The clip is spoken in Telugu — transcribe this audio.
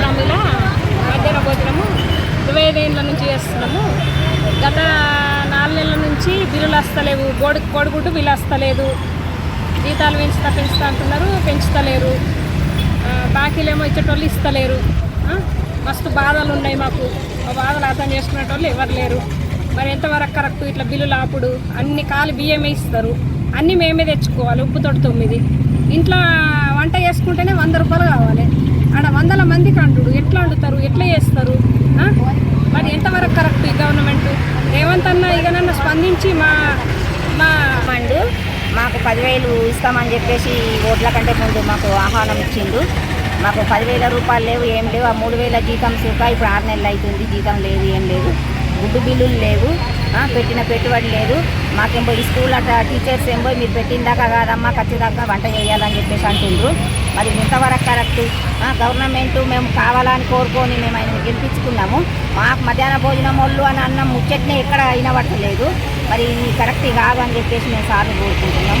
హామీల మధ్యాహ్న భోజనము 25 ఏళ్ళ నుంచి చేస్తున్నాము. గత 4 నెలల నుంచి బిల్లులు వస్తలేవు. కోడిగుడ్డు బిల్లు వస్తలేదు. జీతాలు పెంచుతా అంటున్నారు, పెంచుతలేరు. బాకీలేమో ఇచ్చేటోళ్ళు ఇస్తలేరు. మస్తు బాధలు ఉన్నాయి మాకు. ఆ బాధలు అర్థం చేసుకునేటోళ్ళు ఎవరు లేరు. మరి ఎంతవరకు కరెక్ట్? ఇట్లా బిల్లులు ఆపుడు, అన్ని కాలు బియ్యమే ఇస్తారు, అన్నీ మేమే తెచ్చుకోవాలి. ఉప్పుతోటి 9. ఇంట్లో వంట చేసుకుంటేనే 100 రూపాయలు కావాలి. ఆడ 100 మందికి అంటుడు. ఎట్లా వండుతారు? ఎట్లా చేస్తారు? మరి ఎంతవరకు కరెక్ట్ ఈ గవర్నమెంట్? రేవంత్ అన్న ఇకనన్నా స్పందించి మాకు 10,000 ఇస్తామని చెప్పేసి ఓట్ల కంటే ముందు మాకు ఆహ్వానం ఇచ్చిండు. మాకు 10,000 రూపాయలు లేవు, ఏం లేవు. ఆ 3,000 జీతం సుఖ ఇప్పుడు 6 నెలలు అవుతుంది. జీతం లేదు, ఏం లేదు. గుడ్డు బిల్లులు లేవు, పెట్టిన పెట్టుబడి లేదు. మాకేమో ఈ స్కూల్ అట్లా టీచర్స్ ఏమో మీరు పెట్టిందాకా కాదమ్మా ఖచ్చితంగా వంట చేయాలని చెప్పేసి అంటుండ్రు. మరి ఇంతవరకు కరెక్ట్? గవర్నమెంట్ మేము కావాలని కోరుకొని మేము ఆయన గెలిపించుకున్నాము. మాకు మధ్యాహ్న భోజనం వాళ్ళు అని అన్నం ముచ్చట్నే ఎక్కడ వినబడతలేదు. మరి ఇది కరెక్ట్ కాదు అని చెప్పేసి మేము సార్లు కోరుకుంటున్నాం.